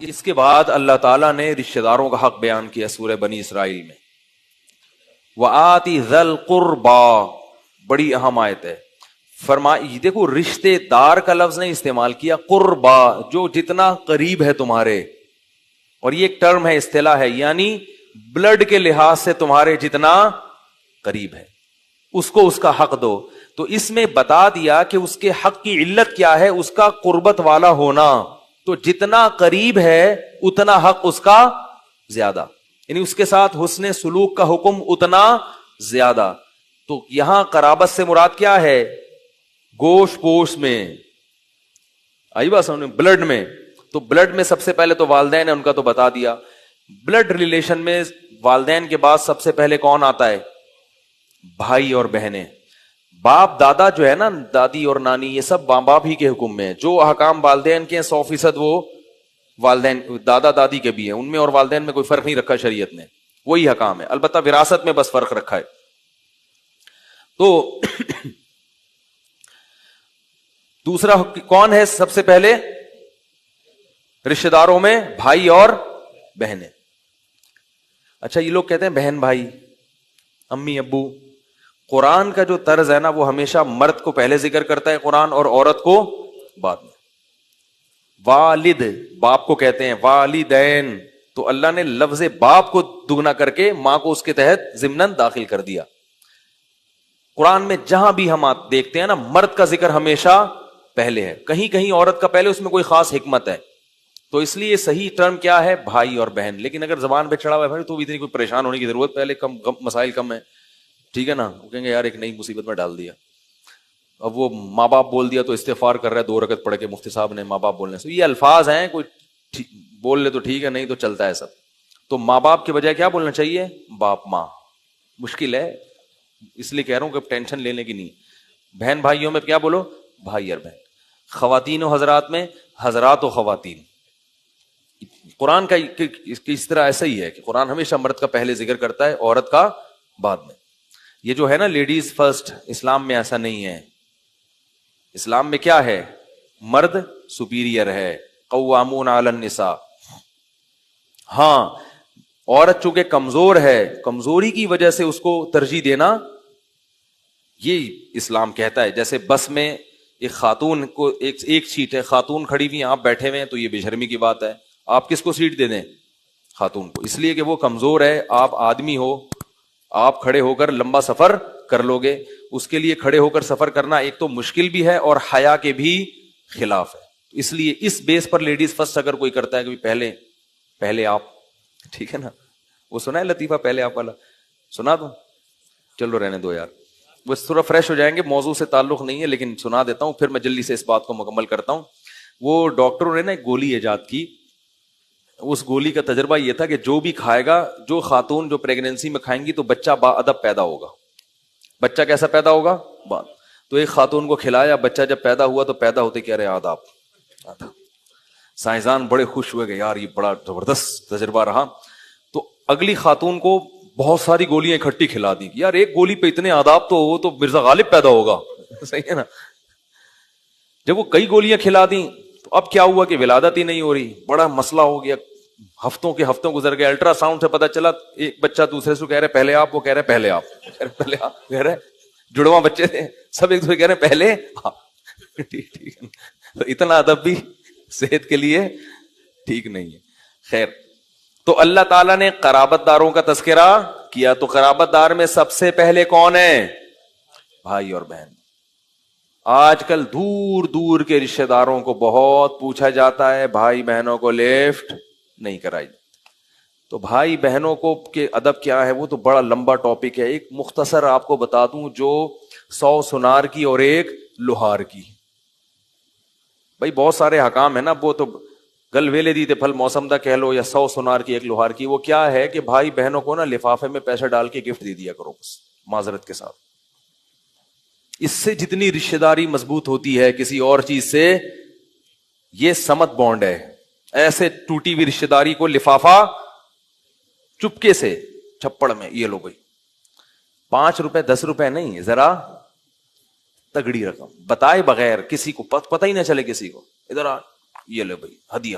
اس کے بعد اللہ تعالیٰ نے رشتہ داروں کا حق بیان کیا سورہ بنی اسرائیل میں. وَآتِ ذَا الْقُرْبَى، بڑی اہم آیت ہے. دیکھو رشتے دار کا لفظ نہیں استعمال کیا، قربا، جو جتنا قریب ہے تمہارے. اور یہ ایک ٹرم ہے، اصطلاح ہے، یعنی بلڈ کے لحاظ سے تمہارے جتنا قریب ہے اس کو اس کا حق دو. تو اس میں بتا دیا کہ اس کے حق کی علت کیا ہے، اس کا قربت والا ہونا. تو جتنا قریب ہے اتنا حق اس کا زیادہ، یعنی اس کے ساتھ حسن سلوک کا حکم اتنا زیادہ. تو یہاں قرابت سے مراد کیا ہے؟ گوشت پوش میں آئی بات سمجھ، بلڈ میں. تو بلڈ میں سب سے پہلے تو والدین ہیں، ان کا تو بتا دیا. بلڈ ریلیشن میں والدین کے بعد سب سے پہلے کون آتا ہے؟ بھائی اور بہنیں. باپ دادا جو ہے نا، دادی اور نانی، یہ سب ماں باپ ہی کے حکم میں ہیں. جو احکام والدین کے ہیں 100% وہ والدین دادا دادی کے بھی ہیں، ان میں اور والدین میں کوئی فرق نہیں رکھا شریعت نے، وہی حکام ہے. البتہ وراثت میں بس فرق رکھا ہے. تو دوسرا کون ہے سب سے پہلے؟ رشتہ داروں میں بھائی اور بہنیں. اچھا، یہ لوگ کہتے ہیں بہن بھائی، امی ابو. قرآن کا جو طرز ہے نا، وہ ہمیشہ مرد کو پہلے ذکر کرتا ہے قرآن، اور عورت کو بعد میں. والد باپ کو کہتے ہیں، والدین. تو اللہ نے لفظ باپ کو دگنا کر کے ماں کو اس کے تحت ضمناً داخل کر دیا. قرآن میں جہاں بھی ہم دیکھتے ہیں نا، مرد کا ذکر ہمیشہ پہلے ہے، کہیں کہیں عورت کا پہلے. اس میں کوئی خاص حکمت ہے. تو اس لیے صحیح ٹرم کیا ہے؟ بھائی اور بہن. لیکن اگر زبان پہ چڑھا ہوا ہے بھائی، تو اتنی کوئی پریشان ہونے کی ضرورت، پہلے کم مسائل کم ہے، ٹھیک ہے نا. وہ کہیں گے یار ایک نئی مصیبت میں ڈال دیا. اب وہ ماں باپ بول دیا تو استغفار کر رہا ہے 2 رکعت پڑھ کے مفتی صاحب نے ماں باپ بولنے سے. یہ الفاظ ہیں، کوئی بول لے تو ٹھیک ہے، نہیں تو چلتا ہے سب. تو ماں باپ کے بجائے کیا بولنا چاہیے؟ باپ ماں. مشکل ہے، اس لیے کہہ رہا ہوں کہ ٹینشن لینے کی نہیں. بہن بھائیوں میں کیا بولو؟ بھائی اور بہن. خواتین و حضرات میں حضرات و خواتین. قرآن کا اس طرح ایسا ہی ہے کہ قرآن ہمیشہ مرد کا پہلے ذکر کرتا ہے، عورت کا بعد میں. یہ جو ہے نا لیڈیز فرسٹ، اسلام میں ایسا نہیں ہے. اسلام میں کیا ہے؟ مرد سپیریئر ہے، قوامون علی النساء. ہاں، عورت چونکہ کمزور ہے، کمزوری کی وجہ سے اس کو ترجیح دینا، یہ اسلام کہتا ہے. جیسے بس میں ایک خاتون کو ایک سیٹ ہے، خاتون کھڑی ہوئی ہیں، آپ بیٹھے ہوئے ہیں، تو یہ بے شرمی کی بات ہے. آپ کس کو سیٹ دے دیں؟ خاتون کو. اس لیے کہ وہ کمزور ہے. آپ آدمی ہو، آپ کھڑے ہو کر لمبا سفر کر لو گے. اس کے لیے کھڑے ہو کر سفر کرنا ایک تو مشکل بھی ہے اور حیا کے بھی خلاف ہے. اس لیے اس بیس پر لیڈیز فرسٹ اگر کوئی کرتا ہے کہ پہلے آپ، ٹھیک ہے نا. وہ سنا ہے لطیفہ پہلے آپ والا؟ سنا دو؟ چلو رہنے دو یار، وہ تھوڑا فریش ہو جائیں گے. موضوع سے تعلق نہیں ہے لیکن سنا دیتا ہوں، پھر میں جلدی سے اس بات کو مکمل کرتا ہوں. وہ ڈاکٹروں نے نا ایک گولی ایجاد کی. اس گولی کا تجربہ یہ تھا کہ جو بھی کھائے گا، جو خاتون جو پریگنینسی میں کھائیں گی تو بچہ با ادب پیدا ہوگا. بچہ کیسا پیدا ہوگا؟ تو ایک خاتون کو کھلایا، بچہ جب پیدا ہوا تو پیدا ہوتے کہہ رہے آداب. سائنسدان بڑے خوش ہوئے کہ یار یہ بڑا زبردست تجربہ رہا. تو اگلی خاتون کو بہت ساری گولیاں اکٹھی کھلا دی. یار ایک گولی پہ اتنے آداب، تو وہ تو مرزا غالب پیدا ہوگا. صحیح ہے نا. جب وہ کئی گولیاں کھلا دیں تو اب کیا ہوا کہ ولادت ہی نہیں ہو رہی. بڑا مسئلہ ہو گیا. ہفتوں گزر گئے. الٹرا ساؤنڈ سے پتا چلا ایک بچہ دوسرے سے کہہ رہے پہلے آپ، وہ کہہ رہے پہلے آپ، پہلے آپ کہہ رہے. جڑواں بچے تھے، سب ایک دوسرے کہہ رہے پہلے آپ. ٹھیک ہے. تو اتنا ادب بھی صحت کے لیے ٹھیک نہیں ہے. خیر، تو اللہ تعالیٰ نے قرابت داروں کا تذکرہ کیا. تو قرابت دار میں سب سے پہلے کون ہے؟ بھائی اور بہن. آج کل دور دور کے رشتہ داروں کو بہت پوچھا جاتا ہے، بھائی بہنوں کو لیفٹ نہیں کرائی. تو بھائی بہنوں کو کے ادب کیا ہے وہ تو بڑا لمبا ٹاپک ہے. ایک مختصر آپ کو بتا دوں، جو 100 سنار کی اور ایک لوہار کی. بھائی بہت سارے حکام ہیں نا، وہ تو گل ویلے دی تے پھل موسم دا کہہ لو، یا 100 سنار کی ایک لوہار کی. وہ کیا ہے کہ بھائی بہنوں کو نا لفافے میں پیسہ ڈال کے گفٹ دے دیا کرو، بس معذرت کے ساتھ. اس سے جتنی رشتہ داری مضبوط ہوتی ہے کسی اور چیز سے، یہ سمت بانڈ ہے. ایسے ٹوٹی ہوئی رشتہ داری کو لفافہ چپکے سے چھپڑ میں، یہ لو بھائی 5 روپے 10 روپے نہیں، ذرا تگڑی رقم بتائے بغیر، کسی کو پتہ ہی نہ چلے، کسی کو ادھر آ، یہ لو بھائی ہدیہ.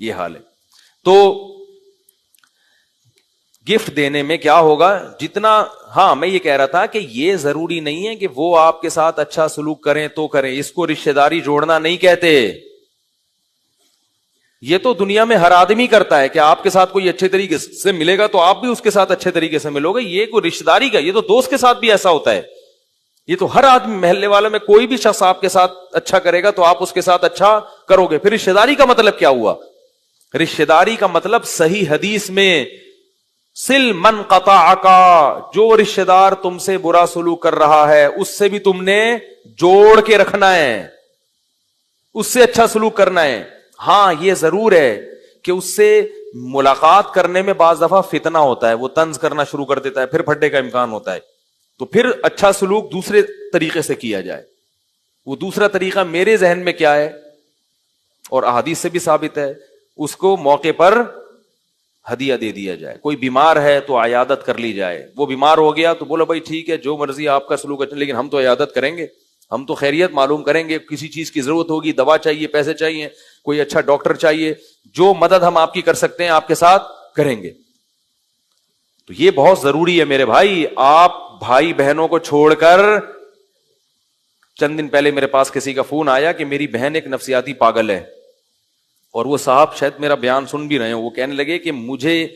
یہ حال ہے. تو گفٹ دینے میں کیا ہوگا جتنا, ہاں میں یہ کہہ رہا تھا کہ یہ ضروری نہیں ہے کہ وہ آپ کے ساتھ اچھا سلوک کریں تو کریں, اس کو رشتہ داری جوڑنا نہیں کہتے. یہ تو دنیا میں ہر آدمی کرتا ہے کہ آپ کے ساتھ کوئی اچھے طریقے سے ملے گا تو آپ بھی اس کے ساتھ اچھے طریقے سے ملو گے. یہ کوئی رشتہ داری کا, یہ تو دوست کے ساتھ بھی ایسا ہوتا ہے. یہ تو ہر آدمی, محلے والوں میں کوئی بھی شخص آپ کے ساتھ اچھا کرے گا تو آپ اس کے ساتھ اچھا کرو گے. پھر رشتہ داری کا مطلب کیا ہوا؟ رشتہ داری کا مطلب صحیح حدیث میں سل من قطعک, جو رشتہ دار تم سے برا سلوک کر رہا ہے اس سے بھی تم نے جوڑ کے رکھنا ہے, اس سے اچھا سلوک کرنا ہے. ہاں یہ ضرور ہے کہ اس سے ملاقات کرنے میں بعض دفعہ فتنہ ہوتا ہے, وہ طنز کرنا شروع کر دیتا ہے, پھر پھٹنے کا امکان ہوتا ہے, تو پھر اچھا سلوک دوسرے طریقے سے کیا جائے. وہ دوسرا طریقہ میرے ذہن میں کیا ہے اور احادیث سے بھی ثابت ہے, اس کو موقع پر ہدیہ دے دیا جائے. کوئی بیمار ہے تو عیادت کر لی جائے, وہ بیمار ہو گیا تو بولو بھائی ٹھیک ہے جو مرضی آپ کا سلوک اچھا, لیکن ہم تو عیادت کریں گے, ہم تو خیریت معلوم کریں گے, کسی چیز کی ضرورت ہوگی, دوا چاہیے, پیسے چاہیے, کوئی اچھا ڈاکٹر چاہیے, جو مدد ہم آپ کی کر سکتے ہیں آپ کے ساتھ کریں گے. تو یہ بہت ضروری ہے میرے بھائی. آپ بھائی بہنوں کو چھوڑ کر, چند دن پہلے میرے پاس کسی کا فون آیا کہ میری بہن ایک نفسیاتی پاگل ہے, اور وہ صاحب شاید میرا بیان سن بھی رہے ہیں, وہ کہنے لگے کہ مجھے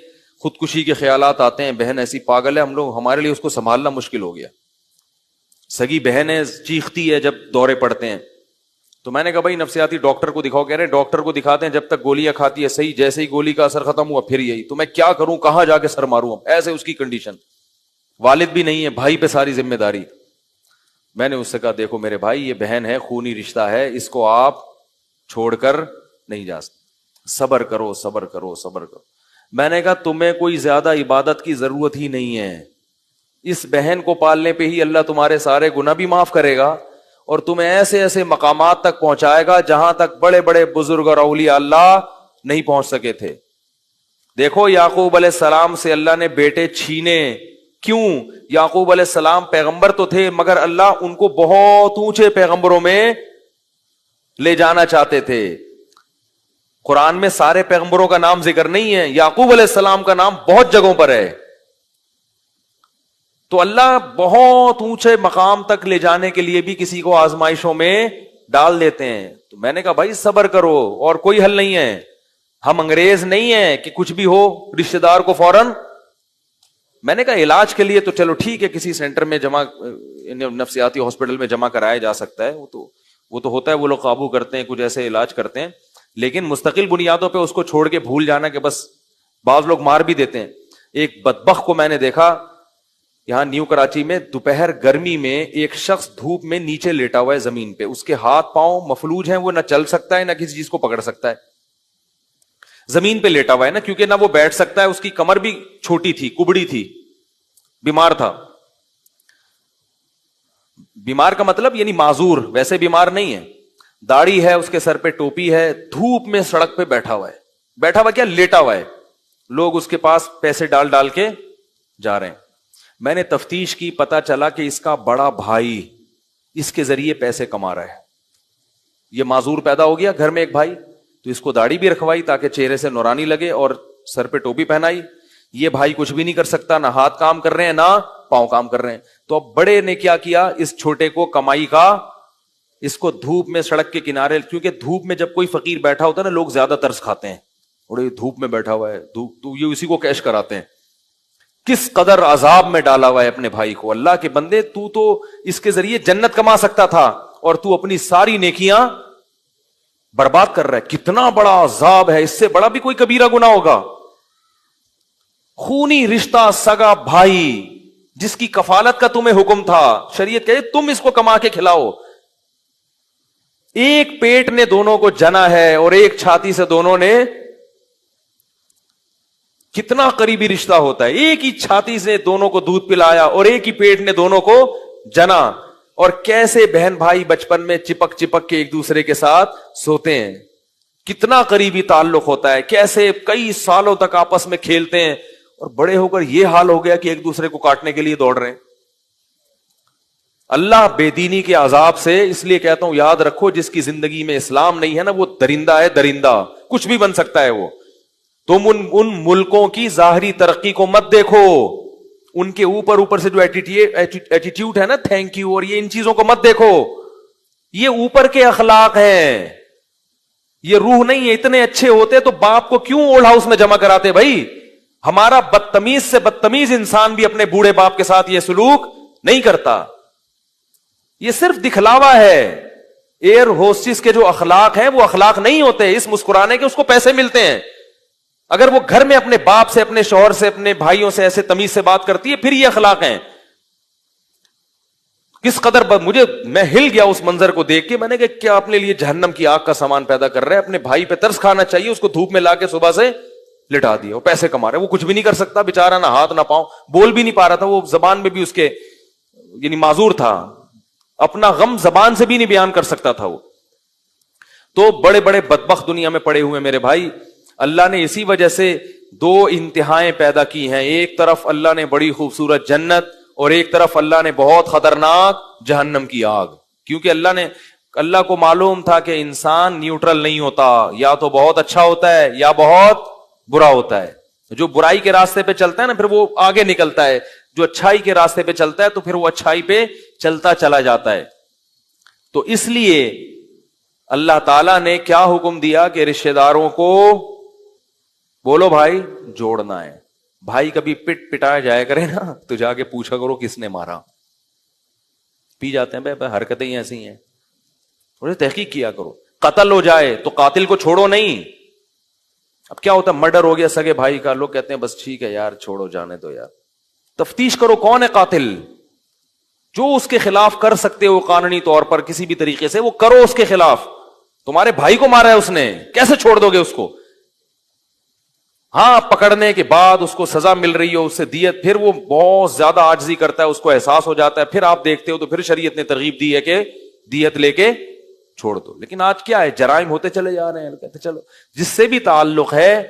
خودکشی کے خیالات آتے ہیں, بہن ایسی پاگل ہے, ہمارے لیے اس کو سنبھالنا مشکل ہو گیا. سگی بہن ہے, چیختی ہے جب دورے پڑتے ہیں. تو میں نے کہا بھائی نفسیاتی ڈاکٹر کو دکھاؤ. کہہ رہے ڈاکٹر کو دکھاتے ہیں, جب تک گولیاں کھاتی ہے صحیح, جیسے ہی گولی کا اثر ختم ہوا پھر یہی. تو میں کیا کروں, کہاں جا کے سر ماروں, ایسے اس کی کنڈیشن, والد بھی نہیں ہے, بھائی پہ ساری ذمہ داری. میں نے اس سے کہا دیکھو میرے بھائی یہ بہن ہے, خونی رشتہ ہے, اس کو آپ چھوڑ کر نہیں جا سکتے, صبر کرو صبر کرو صبر کرو. میں نے کہا تمہیں کوئی زیادہ عبادت کی ضرورت ہی نہیں ہے, اس بہن کو پالنے پہ ہی اللہ تمہارے سارے گناہ بھی معاف کرے گا اور تمہیں ایسے ایسے مقامات تک پہنچائے گا جہاں تک بڑے بڑے بزرگ اور اولیاء اللہ نہیں پہنچ سکے تھے. دیکھو یعقوب علیہ السلام سے اللہ نے بیٹے چھینے, کیوں؟ یعقوب علیہ السلام پیغمبر تو تھے مگر اللہ ان کو بہت اونچے پیغمبروں میں لے جانا چاہتے تھے. قرآن میں سارے پیغمبروں کا نام ذکر نہیں ہے, یعقوب علیہ السلام کا نام بہت جگہوں پر ہے. تو اللہ بہت اونچے مقام تک لے جانے کے لیے بھی کسی کو آزمائشوں میں ڈال دیتے ہیں. تو میں نے کہا بھائی صبر کرو, اور کوئی حل نہیں ہے. ہم انگریز نہیں ہیں کہ کچھ بھی ہو رشتہ دار کو فوراً. میں نے کہا علاج کے لیے تو چلو ٹھیک ہے, کسی سینٹر میں جمع, نفسیاتی ہاسپٹل میں جمع کرایا جا سکتا ہے, وہ تو ہوتا ہے, وہ لوگ قابو کرتے ہیں, کچھ ایسے علاج کرتے ہیں. لیکن مستقل بنیادوں پہ اس کو چھوڑ کے بھول جانا کہ بس, بعض لوگ مار بھی دیتے ہیں. ایک بدبخت کو میں نے دیکھا یہاں نیو کراچی میں, دوپہر گرمی میں ایک شخص دھوپ میں نیچے لیٹا ہوا ہے زمین پہ, اس کے ہاتھ پاؤں مفلوج ہیں, وہ نہ چل سکتا ہے نہ کسی چیز کو پکڑ سکتا ہے, زمین پہ لیٹا ہوا ہے نا, کیونکہ نہ وہ بیٹھ سکتا ہے, اس کی کمر بھی چھوٹی تھی, کبڑی تھی, بیمار تھا. بیمار کا مطلب یعنی معذور, ویسے بیمار نہیں ہے, داڑھی ہے, اس کے سر پہ ٹوپی ہے, دھوپ میں سڑک پہ بیٹھا ہوا ہے. بیٹھا ہوا کیا, لیٹا ہوا ہے. لوگ اس کے پاس پیسے ڈال ڈال کے جا رہے ہیں. میں نے تفتیش کی, پتا چلا کہ اس کا بڑا بھائی اس کے ذریعے پیسے کما رہا ہے. یہ معذور پیدا ہو گیا گھر میں ایک بھائی, تو اس کو داڑھی بھی رکھوائی تاکہ چہرے سے نورانی لگے اور سر پہ ٹوپی پہنائی. یہ بھائی کچھ بھی نہیں کر سکتا, نہ ہاتھ کام کر رہے ہیں نہ پاؤں کام کر رہے ہیں. تو اب بڑے نے کیا کیا, اس چھوٹے کو کمائی کا, اس کو دھوپ میں سڑک کے کنارے, کیونکہ دھوپ میں جب کوئی فقیر بیٹھا ہوتا ہے نا, لوگ زیادہ ترس کھاتے ہیں, اور یہ دھوپ میں بیٹھا ہوا ہے, دھوپ, تو یہ اسی کو کیش کراتے ہیں. کس قدر عذاب میں ڈالا ہوا ہے اپنے بھائی کو. اللہ کے بندے, تو اس کے ذریعے جنت کما سکتا تھا, اور تو اپنی ساری نیکیاں برباد کر رہا ہے. کتنا بڑا عذاب ہے, اس سے بڑا بھی کوئی کبیرہ گناہ ہوگا. خونی رشتہ, سگا بھائی, جس کی کفالت کا تمہیں حکم تھا, شریعت کہے تم اس کو کما کے کھلاؤ. ایک پیٹ نے دونوں کو جنا ہے, اور ایک چھاتی سے دونوں نے, کتنا قریبی رشتہ ہوتا ہے. ایک ہی چھاتی سے دونوں کو دودھ پلایا, اور ایک ہی پیٹ نے دونوں کو جنا. اور کیسے بہن بھائی بچپن میں چپک چپک کے ایک دوسرے کے ساتھ سوتے ہیں, کتنا قریبی تعلق ہوتا ہے, کیسے کئی سالوں تک آپس میں کھیلتے ہیں, اور بڑے ہو کر یہ حال ہو گیا کہ ایک دوسرے کو کاٹنے کے لیے دوڑ رہے ہیں. اللہ بے دینی کے عذاب سے اس لیے کہتا ہوں یاد رکھو جس کی زندگی میں اسلام نہیں ہے نا وہ درندہ ہے, درندہ کچھ بھی بن سکتا ہے وہ. تم ان ملکوں کی ظاہری ترقی کو مت دیکھو, ان کے اوپر سے جو ایٹیٹیوڈ ہے نا تھینک یو اور یہ ان چیزوں کو مت دیکھو. یہ اوپر کے اخلاق ہیں, یہ روح نہیں ہے. اتنے اچھے ہوتے تو باپ کو کیوں اولڈ ہاؤس میں جمع کراتے بھائی؟ ہمارا بدتمیز سے بدتمیز انسان بھی اپنے بوڑھے باپ کے ساتھ یہ سلوک نہیں کرتا. یہ صرف دکھلاوا ہے. ایئر ہوسٹس کے جو اخلاق ہیں وہ اخلاق نہیں ہوتے. اس مسکرانے کے اس کو پیسے ملتے ہیں. اگر وہ گھر میں اپنے باپ سے, اپنے شوہر سے, اپنے بھائیوں سے ایسے تمیز سے بات کرتی ہے پھر یہ اخلاق ہیں. کس قدر میں ہل گیا اس منظر کو دیکھ کے. میں نے کہا کیا اپنے لیے جہنم کی آگ کا سامان پیدا کر رہے ہیں. اپنے بھائی پہ ترس کھانا چاہیے. اس کو دھوپ میں لا کے صبح سے لٹا دیا. وہ پیسے کما رہے, وہ کچھ بھی نہیں کر سکتا بیچارہ, نہ ہاتھ نہ پاؤں, بول بھی نہیں پا رہا تھا. وہ زبان میں بھی اس کے یعنی معذور تھا, اپنا غم زبان سے بھی نہیں بیان کر سکتا تھا وہ. تو بڑے بڑے بدبخت دنیا میں پڑے ہوئے میرے بھائی. اللہ نے اسی وجہ سے دو انتہائیں پیدا کی ہیں. ایک طرف اللہ نے بڑی خوبصورت جنت اور ایک طرف اللہ نے بہت خطرناک جہنم کی آگ. کیونکہ اللہ کو معلوم تھا کہ انسان نیوٹرل نہیں ہوتا, یا تو بہت اچھا ہوتا ہے یا بہت برا ہوتا ہے. جو برائی کے راستے پہ چلتا ہے نا پھر وہ آگے نکلتا ہے, جو اچھائی کے راستے پہ چلتا ہے تو پھر وہ اچھائی پہ چلتا چلا جاتا ہے. تو اس لیے اللہ تعالیٰ نے کیا حکم دیا کہ رشتہ داروں کو بولو بھائی جوڑنا ہے. بھائی کبھی پٹایا جائے کرے نا تو جا کے پوچھا کرو کس نے مارا. پی جاتے ہیں بھائی حرکتیں ہی ایسی ہیں, تھوڑی تحقیق کیا کرو. قتل ہو جائے تو قاتل کو چھوڑو نہیں. اب کیا ہوتا ہے مرڈر ہو گیا سگے بھائی کا, لوگ کہتے ہیں بس ٹھیک ہے یار چھوڑو جانے دو یار. تفتیش کرو کون ہے قاتل, جو اس کے خلاف کر سکتے ہو قانونی طور پر کسی بھی طریقے سے وہ کرو اس کے خلاف. تمہارے بھائی کو مارا ہے اس نے, کیسے چھوڑ دو گے اس کو؟ ہاں پکڑنے کے بعد اس کو سزا مل رہی ہو, اس سے دیت, پھر وہ بہت زیادہ عاجزی کرتا ہے, اس کو احساس ہو جاتا ہے, پھر آپ دیکھتے ہو تو پھر شریعت نے ترغیب دی ہے کہ دیت لے کے چھوڑ دو. لیکن آج کیا ہے, جرائم ہوتے چلے جا رہے ہیں. کہتے چلو جس سے بھی تعلق ہے,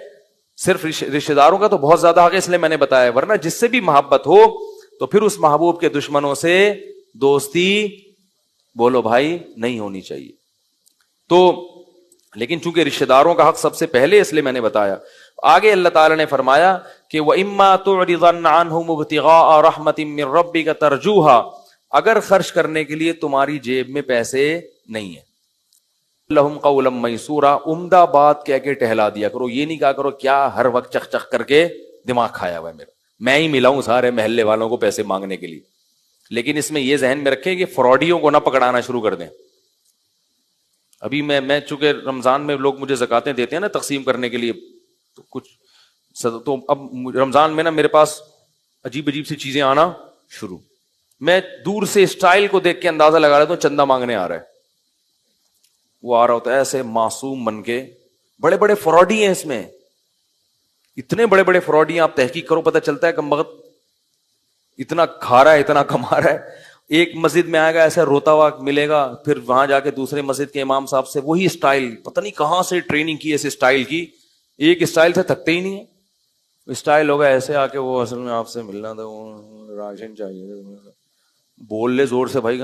صرف رشتہ داروں کا تو بہت زیادہ حق ہے اس لیے میں نے بتایا, ورنہ جس سے بھی محبت ہو تو پھر اس محبوب کے دشمنوں سے دوستی بولو بھائی نہیں ہونی چاہیے. تو لیکن چونکہ رشتہ داروں کا حق سب سے پہلے اس لیے میں نے بتایا. آگے اللہ تعالیٰ نے فرمایا کہ وَإِمَّا تُعْرِضَنَّ عَنْهُمُ ابْتِغَاءَ رَحْمَةٍ مِّن رَّبِّكَ تَرْجُوهَا, اگر خرچ کرنے کے لیے تمہاری جیب میں پیسے نہیں ہیں, لَهُمْ قَوْلًا مَيْسُورًا, عمدہ بات کہہ کے ٹہلا دیا کرو. یہ نہیں کہا کرو کیا ہر وقت چخ چخ کر کے دماغ کھایا ہوا ہے میرا, میں ہی ملا ہوں سارے محلے والوں کو پیسے مانگنے کے لیے. لیکن اس میں یہ ذہن میں رکھیں کہ فراڈیوں کو نہ پکڑانا شروع کر دیں. ابھی میں چونکہ رمضان میں لوگ مجھے زکاتیں دیتے ہیں نا تقسیم کرنے کے لیے, تو کچھ تو اب رمضان میں نا میرے پاس عجیب عجیب سی چیزیں آنا شروع. میں دور سے اسٹائل کو دیکھ کے اندازہ لگا رہا ہوں چندہ مانگنے آ رہا ہے. وہ آ رہا ہوتا ہے ایسے معصوم بن کے. بڑے بڑے فراڈی ہیں اس میں, اتنے بڑے بڑے فراڈی ہیں, آپ تحقیق کرو پتہ چلتا ہے کم وقت اتنا کھا رہا ہے اتنا کما رہا ہے. ایک مسجد میں آئے گا ایسا روتا ہوا ملے گا, پھر وہاں جا کے دوسرے مسجد کے امام صاحب سے وہی اسٹائل, پتہ نہیں کہاں سے ٹریننگ کی ایسے اسٹائل کی, ایک اسٹائل سے تھکتے ہی نہیں ہے. اسٹائل ہوگا ایسے آ کے وہ اصل میں آپ سے ملنا تھا, وہ راشن چاہیے تھا, بول لے زور سے بھائی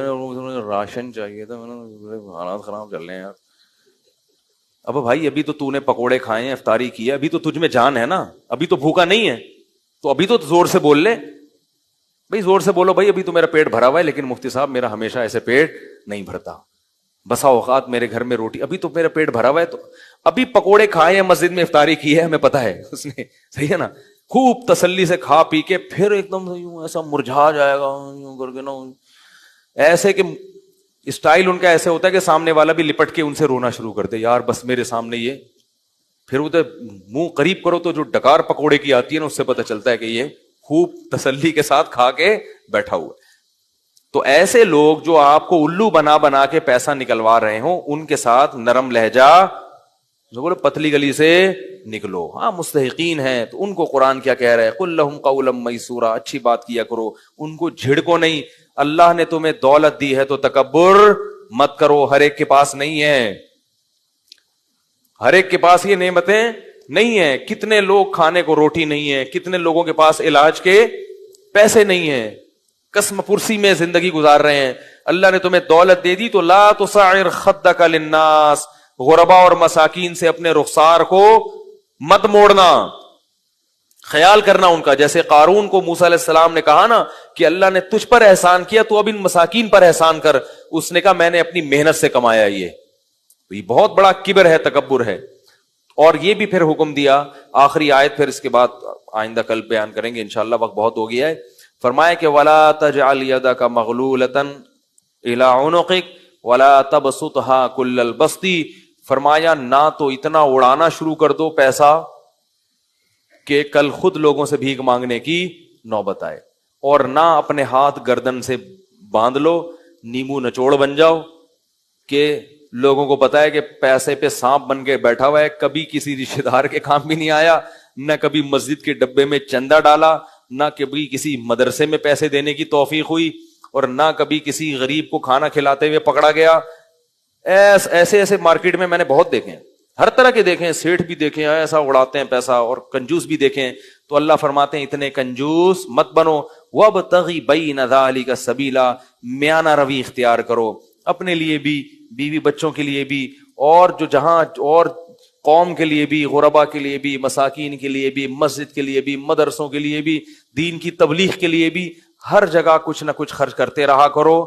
راشن چاہیے تھا, حالات خراب چل رہے ہیں یار. اب بھائی ابھی تو نے پکوڑے کھائے ہیں, افطاری کی ہے, ابھی تو تجھ میں جان ہے نا, ابھی تو بھوکا نہیں ہے, تو ابھی تو زور سے بول لے بھائی, زور سے بولو بھائی ابھی تو میرا پیٹ بھرا ہوا ہے, لیکن مفتی صاحب میرا ہمیشہ ایسے پیٹ نہیں بھرتا, بسا اوقات میرے گھر میں روٹی, ابھی تو میرا پیٹ بھرا ہوا ہے, تو ابھی پکوڑے کھائے ہیں, مسجد میں افطاری کی ہے, ہمیں پتا ہے اس نے, صحیح ہے نا, خوب تسلی سے کھا پی کے پھر ایک دم ایسا مرجھا جائے گا یوں کر کے نا, ایسے کہ اسٹائل ان کا ایسے ہوتا ہے کہ سامنے والا بھی لپٹ کے ان سے رونا شروع کر دے, یار بس میرے سامنے یہ, پھر وہ منہ قریب کرو تو جو ڈکار پکوڑے کی آتی ہے نا اس سے پتہ چلتا ہے کہ یہ خوب تسلی کے ساتھ کھا کے بیٹھا ہوا ہے. تو ایسے لوگ جو آپ کو الو بنا بنا کے پیسہ نکلوا رہے ہوں, ان کے ساتھ نرم لہجہ, جو بولو پتلی گلی سے نکلو. ہاں مستحقین ہیں تو ان کو قرآن کیا کہہ رہا ہے, قل لہم قولا میسورا, اچھی بات کیا کرو, ان کو جھڑکو نہیں. اللہ نے تمہیں دولت دی ہے تو تکبر مت کرو, ہر ایک کے پاس نہیں ہے, ہر ایک کے پاس یہ نعمتیں نہیں ہیں. کتنے لوگ کھانے کو روٹی نہیں ہے, کتنے لوگوں کے پاس علاج کے پیسے نہیں ہیں, قسم پرسی میں زندگی گزار رہے ہیں. اللہ نے تمہیں دولت دے دی تو لا تصعر خدک للناس, غربا اور مساکین سے اپنے رخسار کو مت موڑنا, خیال کرنا ان کا. جیسے قارون کو موسیٰ علیہ السلام نے کہا نا کہ اللہ نے تجھ پر احسان کیا تو اب ان مساکین پر احسان کر, اس نے کہا میں نے اپنی محنت سے کمایا یہ بہت بڑا کبر ہے, تکبر ہے. اور یہ بھی پھر حکم دیا, آخری آیت پھر اس کے بعد آئندہ کل بیان کریں گے انشاءاللہ, وقت بہت ہو گیا ہے. فرمایا کہ وَلَا تَجْعَلْ يَدَكَ مَغْلُولَةً إِلَىٰ عُنُقِكَ وَلَا تَبْسُطْهَا كُلَّ الْبَسْطِ, فرمایا نہ تو اتنا اڑانا شروع کر دو پیسہ کہ کل خود لوگوں سے بھیک مانگنے کی نوبت آئے, اور نہ اپنے ہاتھ گردن سے باندھ لو, نیمو نچوڑ بن جاؤ کہ لوگوں کو پتا ہے کہ پیسے پہ سانپ بن کے بیٹھا ہوا ہے, کبھی کسی رشتے دار کے کام بھی نہیں آیا, نہ کبھی مسجد کے ڈبے میں چندہ ڈالا, نہ کبھی کسی مدرسے میں پیسے دینے کی توفیق ہوئی, اور نہ کبھی کسی غریب کو کھانا کھلاتے ہوئے پکڑا گیا. ایسے ایسے مارکیٹ میں نے بہت دیکھے ہیں, ہر طرح کے دیکھیں, سیٹھ بھی دیکھیں ایسا اڑاتے ہیں پیسہ, اور کنجوس بھی دیکھیں. تو اللہ فرماتے ہیں اتنے کنجوس مت بنو, وابتغی بین ذالک سبیلا, میانہ روی اختیار کرو, اپنے لیے بھی, بیوی بچوں کے لیے بھی, اور جو جہاں اور قوم کے لیے بھی, غربا کے لیے بھی, مساکین کے لیے بھی, مسجد کے لیے بھی, مدرسوں کے لیے بھی, دین کی تبلیغ کے لیے بھی, ہر جگہ کچھ نہ کچھ خرچ کرتے رہا کرو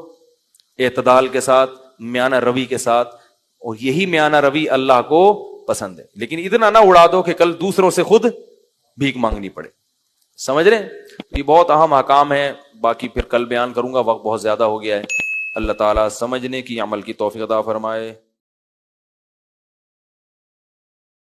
اعتدال کے ساتھ, میانہ روی کے ساتھ. اور یہی میانہ روی اللہ کو پسند ہے. لیکن اتنا نہ اڑا دو کہ کل دوسروں سے خود بھیک مانگنی پڑے. سمجھ رہے ہیں؟ یہ بہت اہم احکام ہے, باقی پھر کل بیان کروں گا, وقت بہت زیادہ ہو گیا ہے. اللہ تعالیٰ سمجھنے کی, عمل کی توفیق عطا فرمائے.